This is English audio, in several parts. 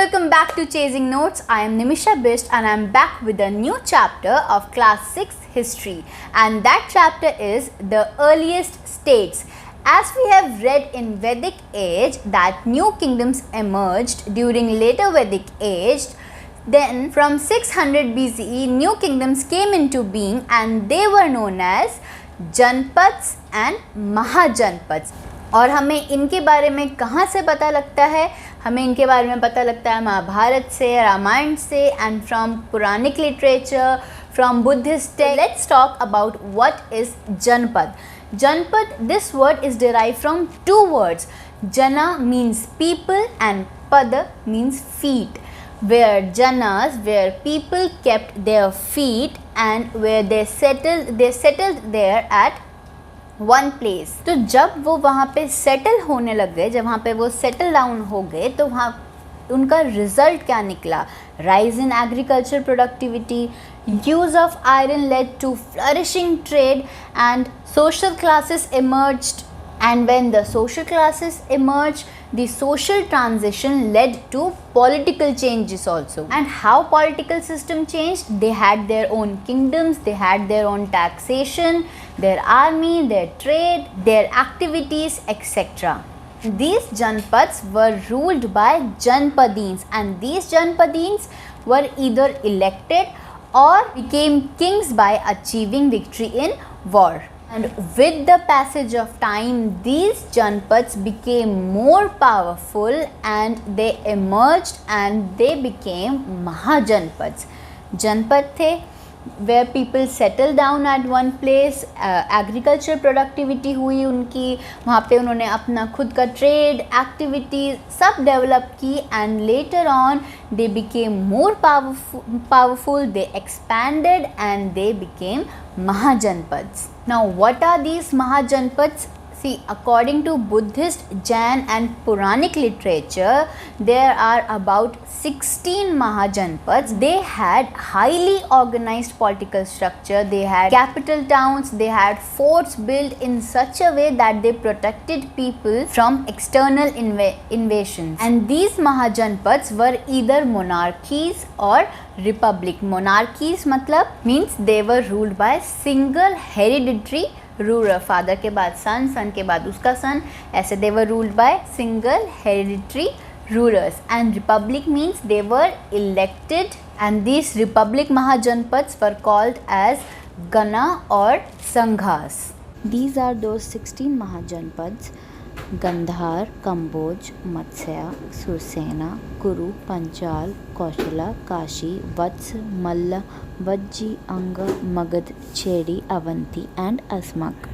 welcome back to Chasing Notes. I am Nimisha Bist and I am back with a new chapter of Class 6 History, and that chapter is the earliest states. As we have read in Vedic age that new kingdoms emerged during later Vedic age, then from 600 BCE new kingdoms came into being and they were known as Janapadas and Mahajanapadas. और हमें इनके बारे में कहाँ से पता लगता है? हमें इनके बारे में पता लगता है महाभारत से, रामायण से, and from Puranik literature, from Buddhist text. Let's talk about what is जनपद. Janpad, this word is derived from two words. Jana means people and pada means feet. Where Janas, where people kept their feet and where they settled there at one place. तो जब वो वहाँ पे settle होने लग गए, जब वहाँ पे वो सेटल डाउन हो गए, तो वहाँ उनका रिजल्ट क्या निकला? Rise in agricultural productivity, use of iron led to flourishing trade, and social classes emerged. And when the social classes emerged, the social transition led to political changes also. And how political system changed? They had their own kingdoms, they had their own taxation, their army, their trade, their activities, etc. These Janapads were ruled by Janapadins, and these Janapadins were either elected or became kings by achieving victory in war. And with the passage of time, these Janapads became more powerful and they emerged and they became Mahajanapads. Janpad the where people settle down at one place, agricultural productivity हुई उनकी, वहाँ पे उन्होंने अपना खुद का trade activities सब develop की, and later on they became more powerful, they expanded and they became Mahajanapads. Now what are these Mahajanapads? See, according to Buddhist, Jain and Puranic literature, there are about 16 Mahajanapads. They had highly organized political structure, they had capital towns, they had forts built in such a way that they protected people from external invasions. And these Mahajanapads were either monarchies or republic. Monarchies matlab means they were ruled by single hereditary ruler, father के बाद सन, सन के बाद उसका सन, ऐसे they were ruled by single hereditary rulers. And republic means they were elected, and these republic Mahajanapads were called as Gana or Sanghas. These are those 16 Mahajanapads: Gandhar, Kamboj, Matsya, Sursena, Kuru, Panchal, Kaushala, Kashi, Vats, Malla, Vajji, Anga, Magad, Chedi, Avanti and Asmak.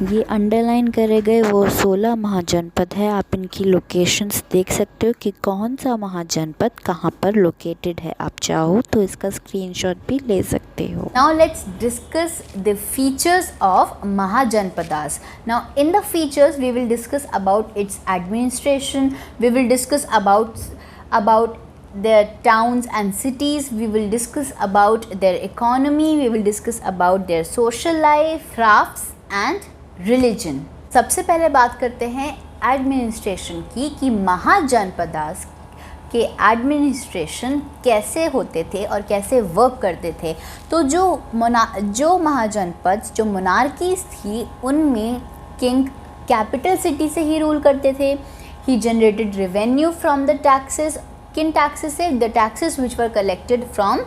ये underline करे गए वो 16 महाजनपद है. आप इनकी locations देख सकते हो कि कौन सा महाजनपद कहाँ पर लोकेटेड है. आप चाहो तो इसका स्क्रीनशॉट भी ले सकते हो. Now let's discuss the features of Mahajanapadas. Now in the features we will discuss about its administration, we will discuss about their towns and cities, we will discuss about their economy, we will discuss about their social life, crafts and religion. सबसे पहले बात करते हैं administration की, कि महाजनपदास के administration कैसे होते थे और कैसे वर्क करते थे. तो जो महाजनपद, जो मोनार्कीज थी, उनमें किंग कैपिटल सिटी से ही रूल करते थे. He generated revenue from the taxes. किन टैक्सेस से? The taxes which were collected from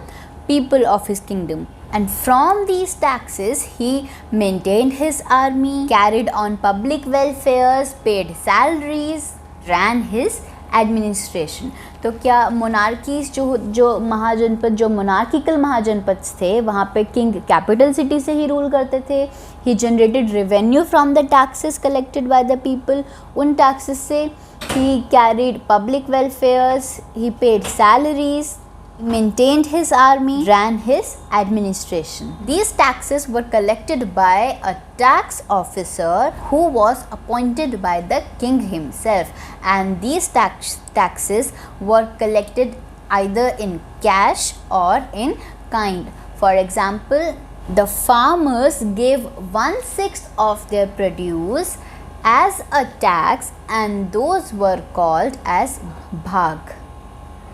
people of his kingdom, and from these taxes he maintained his army, carried on public welfares, paid salaries, ran his administration. तो क्या monarchies जो महाजनपद, जो monarchical महाजनपद थे, वहाँ पे king capital city से ही rule करते थे. He generated revenue from the taxes collected by the people. उन टैक्सेस से he carried public welfares, he paid salaries, maintained his army, ran his administration. These taxes were collected by a tax officer who was appointed by the king himself, and these taxes were collected either in cash or in kind. For example, the farmers gave 1/6 of their produce as a tax, and those were called as bhag.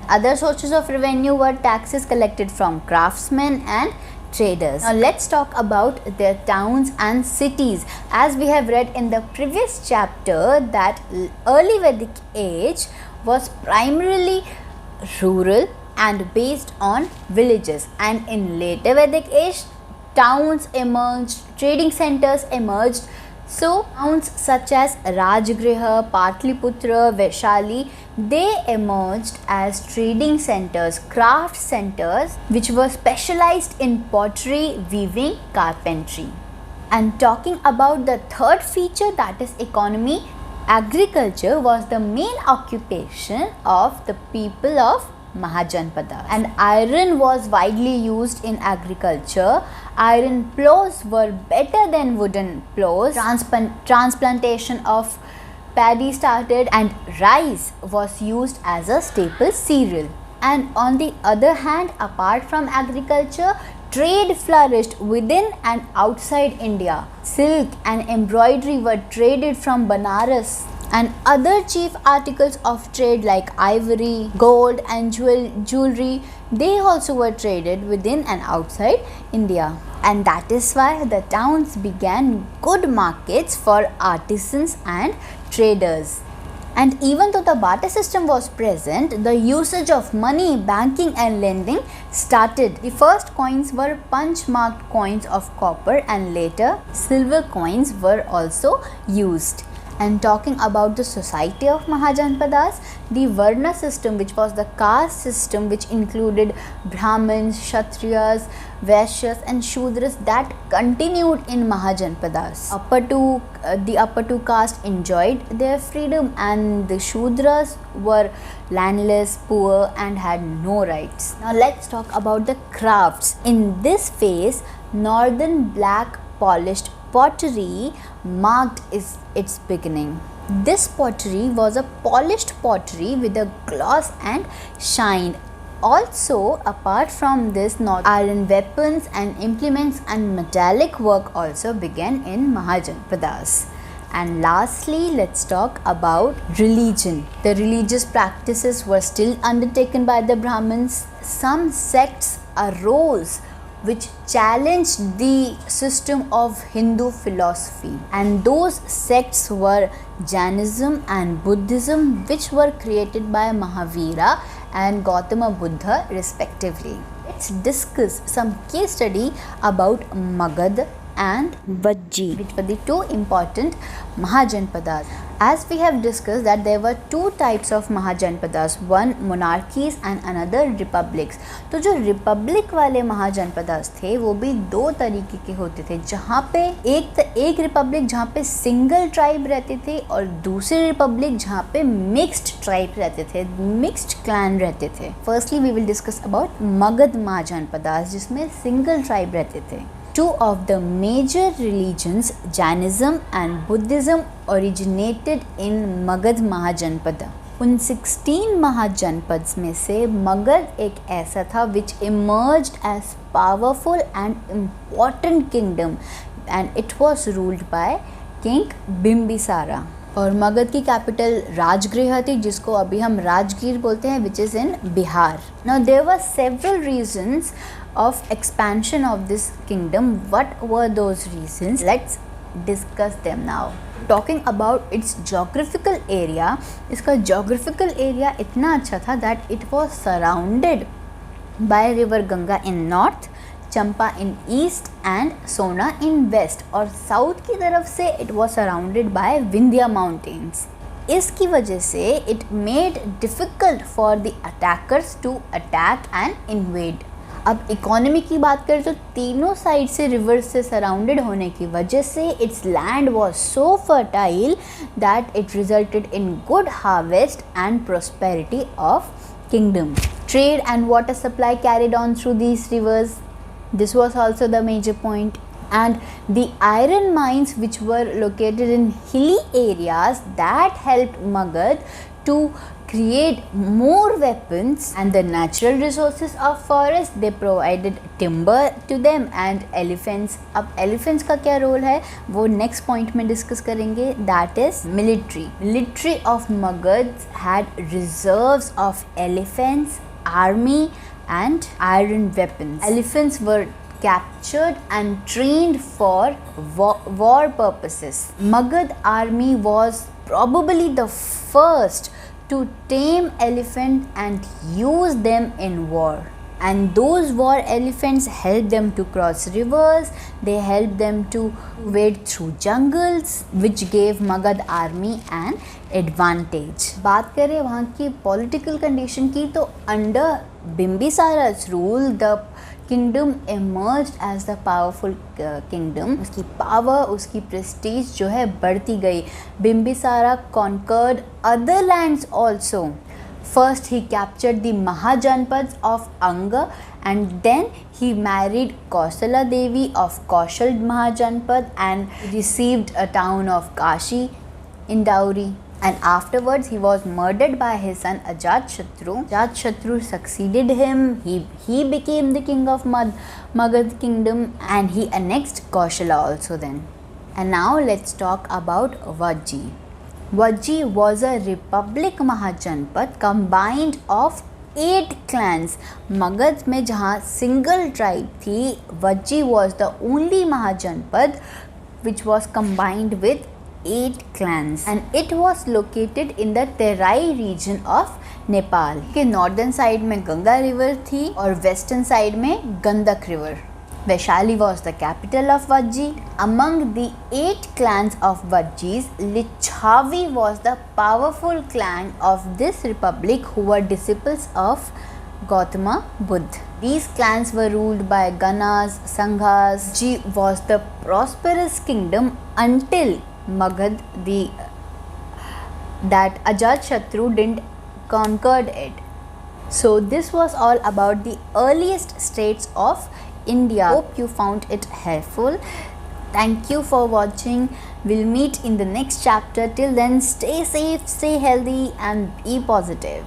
other sources of revenue were taxes collected from craftsmen and traders. Now let's talk about their towns and cities. As we have read in the previous chapter that early Vedic age was primarily rural and based on villages, and in later Vedic age towns emerged, trading centers emerged. So towns such as Rajgriha, Patliputra, Vaishali, they emerged as trading centers, craft centers which were specialized in pottery, weaving, carpentry. And talking about the third feature, that is economy, agriculture was the main occupation of the people of Mahajanapadas, and iron was widely used in agriculture. Iron plows were better than wooden plows. Transplantation of paddy started, and rice was used as a staple cereal. And on the other hand, apart from agriculture, trade flourished within and outside India. Silk and embroidery were traded from Banaras, and other chief articles of trade like ivory, gold and jewelry, they also were traded within and outside India. And that is why the towns began good markets for artisans and traders. And even though the barter system was present, the usage of money, banking and lending started. The first coins were punch-marked coins of copper, and later silver coins were also used. And talking about the society of Mahajanapadas, the Varna system, which was the caste system which included Brahmins, Kshatriyas, Vaishyas and Shudras, that continued in Mahajanapadas. The upper two caste enjoyed their freedom, and the Shudras were landless, poor and had no rights. Now let's talk about the crafts. In this phase, northern black polished pottery marked its beginning. This pottery was a polished pottery with a gloss and shine. Also, apart from this, iron weapons and implements and metallic work also began in Mahajanapadas. And lastly, let's talk about religion. The religious practices were still undertaken by the Brahmins. Some sects arose which challenged the system of Hindu philosophy, and those sects were Jainism and Buddhism, which were created by Mahavira and Gautama Buddha respectively. Let's discuss some case study about Magad and Vajji, which were the two important Mahajanapadas. As we have discussed that there were two types of Mahajanapadas, one monarchies and another republics. तो जो Republic वाले महाजनपदास थे वो भी दो तरीके के होते थे, जहाँ पे एक रिपब्लिक जहाँ पे सिंगल ट्राइब रहते थे, और दूसरी रिपब्लिक जहाँ पे मिक्स्ड ट्राइब रहते थे, मिक्स्ड क्लैन रहते थे. Firstly we will discuss about Magadha Mahajanapadas, जिसमें सिंगल ट्राइब रहते थे. Two of the major religions, Jainism and Buddhism, originated in Magad Mahajanpada. उन 16 महाजनपद्स में से मगध एक ऐसा था which emerged as powerful and important kingdom, and it was ruled by King Bimbisara. और मगध की कैपिटल राजगृह थी, जिसको अभी हम राजगीर बोलते हैं, which is in Bihar. Now there were several reasons of expansion of this kingdom. What were those reasons? Let's discuss them now. Talking about its geographical area, इसका geographical area इतना अच्छा था that it was surrounded by river Ganga in north, Champa in east and Sona in west, और south की तरफ से it was surrounded by Vindhya mountains. इसकी वजह से it made difficult for the attackers to attack and invade. अब economy की बात करें तो तीनों साइड से रिवर से सराउंडेड होने की वजह से it's land was so fertile that it resulted in good harvest and prosperity of kingdom. Trade and water supply carried on through these rivers. This was also the major point. And the iron mines which were located in hilly areas, that helped Magad to create more weapons and the natural resources of forest. They provided timber to them and elephants. अब elephants का क्या role है वो next point में discuss करेंगे. That is military. Military of Magadh had reserves of elephants, army and iron weapons. Elephants were captured and trained for war purposes. Magadh army was probably the first to tame elephant and use them in war. And those war elephants helped them to cross rivers, they helped them to wade through jungles, which gave Magadh army an advantage. बात करें वहाँ की political condition की तो under Bimbisara's rule the kingdom emerged as the powerful kingdom. उसकी power, उसकी prestige जो है बढ़ती गई. Bimbisara conquered other lands also. First he captured the Mahajanapadas of Anga and then he married Kausala Devi of Kaushal Mahajanapad and received a town of Kashi in dowry. And afterwards he was murdered by his son Ajatashatru. Ajatashatru succeeded him. He became the king of Magadh kingdom and he annexed Kaushala also then. And now let's talk about Vajji. Vajji was a republic Mahajanapad combined of 8 clans. Magadh में जहाँ single tribe थी, Vajji was the only Mahajanapad which was combined with 8 clans and it was located in the Terai region of Nepal. के northern side में Ganga river थी और western side में Gandak river. Vaishali was the capital of Vajji. Among the 8 clans of Vajjis, Lichavi was the powerful clan of this republic who were disciples of Gautama Buddha. These clans were ruled by Ganas, Sanghas. Vajji was the prosperous kingdom until Magadh that Ajatashatru didn't conquered it. So this was all about the earliest states of India. Hope you found it helpful. Thank you for watching. We'll meet in the next chapter. Till then, stay safe, stay healthy and be positive.